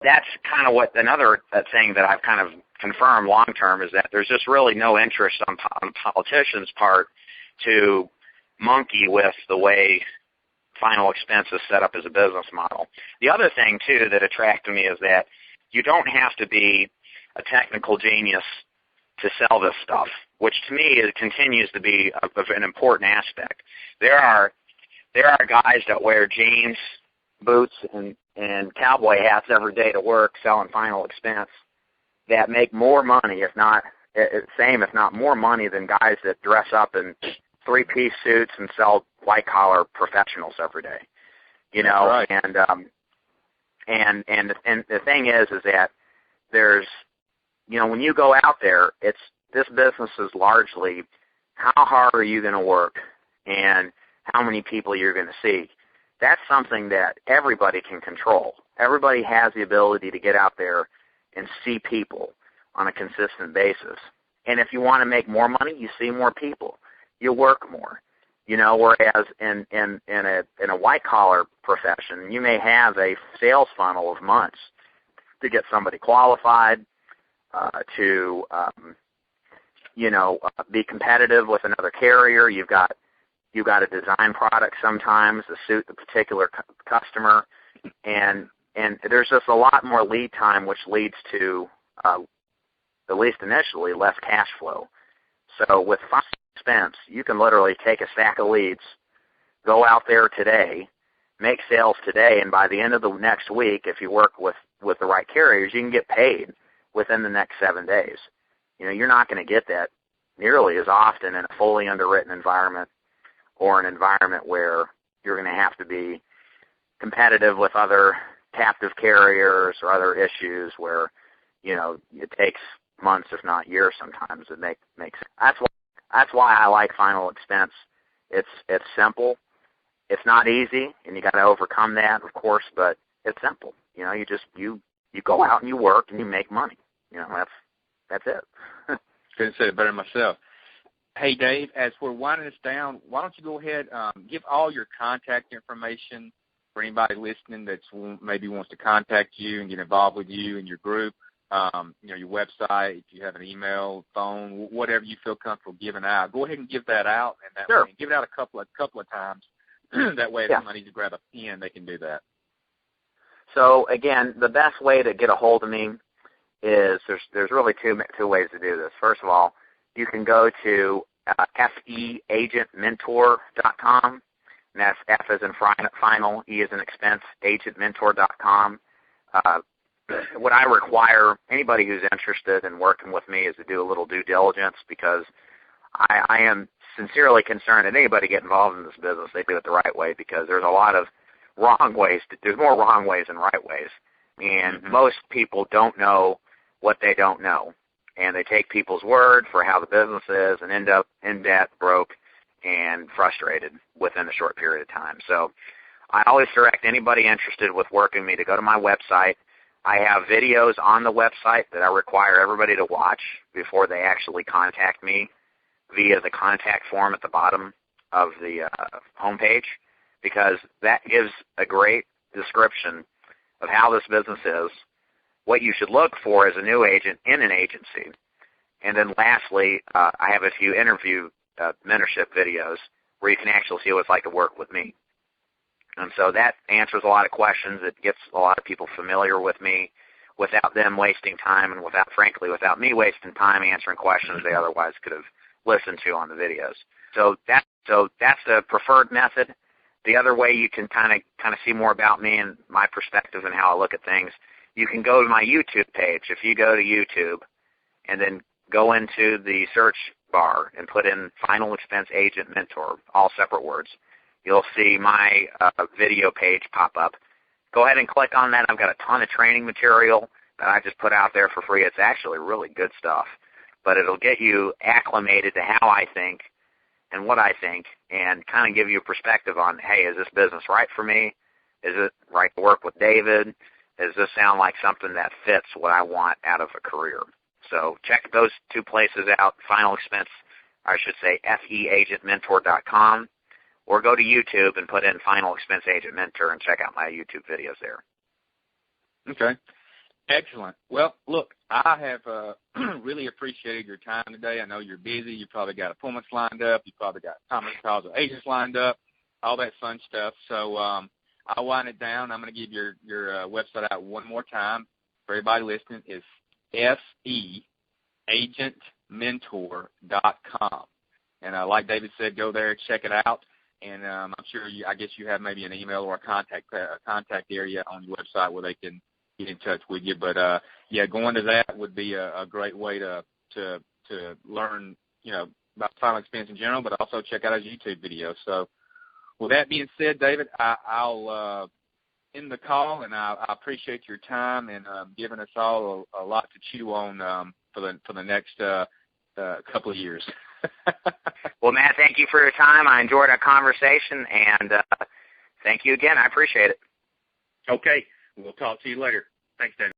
that's kind of what another thing that I've kind of confirmed long term is that there's just really no interest on politicians' part to monkey with the way Final Expense is set up as a business model. The other thing, too, that attracted me is that you don't have to be a technical genius to sell this stuff, which to me it continues to be an important aspect. There are guys that wear jeans, boots, and cowboy hats every day to work selling Final Expense that make more money, if not more money than guys that dress up in three-piece suits and sell white-collar professionals every day. You know, right. And the thing is that there's, you know, when you go out there, this business is largely how hard are you going to work and how many people you're going to see. That's something that everybody can control. Everybody has the ability to get out there and see people on a consistent basis. And if you want to make more money, you see more people. You work more. You know, whereas in a white-collar profession, you may have a sales funnel of months to get somebody qualified, to be competitive with another carrier. You've got to design products sometimes to suit the particular customer, and there's just a lot more lead time, which leads to, at least initially, less cash flow. So with Final Expense, you can literally take a stack of leads, go out there today, make sales today, and by the end of the next week, if you work with the right carriers, you can get paid within the next 7 days. You know, you're not going to get that nearly as often in a fully underwritten environment or an environment where you're going to have to be competitive with other captive carriers or other issues where, you know, it takes months, if not years sometimes. It makes that's why I like Final Expense. It's simple. It's not easy, and you got to overcome that, of course, but it's simple. You know, you go out and you work and you make money. You know, that's it. Couldn't say it better myself. Hey, Dave, as we're winding this down, why don't you go ahead, give all your contact information for anybody listening that maybe wants to contact you and get involved with you and your group, your website, if you have an email, phone, whatever you feel comfortable giving out. Go ahead and give that out, and Sure. Give it out a couple of times. That way, if somebody needs to grab a pen, they can do that. So, again, the best way to get a hold of me is there's really two ways to do this. First of all, you can go to feagentmentor.com, and that's F as in final, E as in expense, agentmentor.com. What I require anybody who's interested in working with me is to do a little due diligence, because I am sincerely concerned that anybody get involved in this business, they do it the right way, because there's a lot of wrong ways. There's more wrong ways than right ways. And most people don't know what they don't know. And they take people's word for how the business is and end up in debt, broke, and frustrated within a short period of time. So I always direct anybody interested with working with me to go to my website. I have videos on the website that I require everybody to watch before they actually contact me via the contact form at the bottom of the homepage, because that gives a great description of how this business is, what you should look for as a new agent in an agency. And then lastly, I have a few interview mentorship videos where you can actually see what it's like to work with me. And so that answers a lot of questions. It gets a lot of people familiar with me without them wasting time and without me wasting time answering questions they otherwise could have listened to on the videos. So that's the preferred method. The other way you can kind of see more about me and my perspective and how I look at things, you can go to my YouTube page. If you go to YouTube and then go into the search bar and put in Final Expense Agent Mentor, all separate words, you'll see my video page pop up. Go ahead and click on that. I've got a ton of training material that I just put out there for free. It's actually really good stuff, but it'll get you acclimated to how I think and what I think, and kind of give you a perspective on, hey, is this business right for me? Is it right to work with David? Does this sound like something that fits what I want out of a career? So check those two places out, Final Expense, I should say feagentmentor.com, or go to YouTube and put in Final Expense Agent Mentor and check out my YouTube videos there. Okay. Excellent. Well, look, I have really appreciated your time today. I know you're busy. You probably got appointments lined up. You probably got conference calls with agents lined up, all that fun stuff. So I'll wind it down. I'm going to give your website out one more time for everybody listening. It's FEagentmentor.com. And like David said, go there, check it out. And I'm sure I guess you have maybe an email or a contact area on your website where they can get in touch with you. But yeah, going to that would be a great way to learn, about final experience in general, but also check out his YouTube video. So with that being said, David, I'll end the call, and I appreciate your time and giving us all a lot to chew on for the next couple of years. Well, Matt, thank you for your time. I enjoyed our conversation, and thank you again. I appreciate it. Okay. We'll talk to you later. Thanks, David.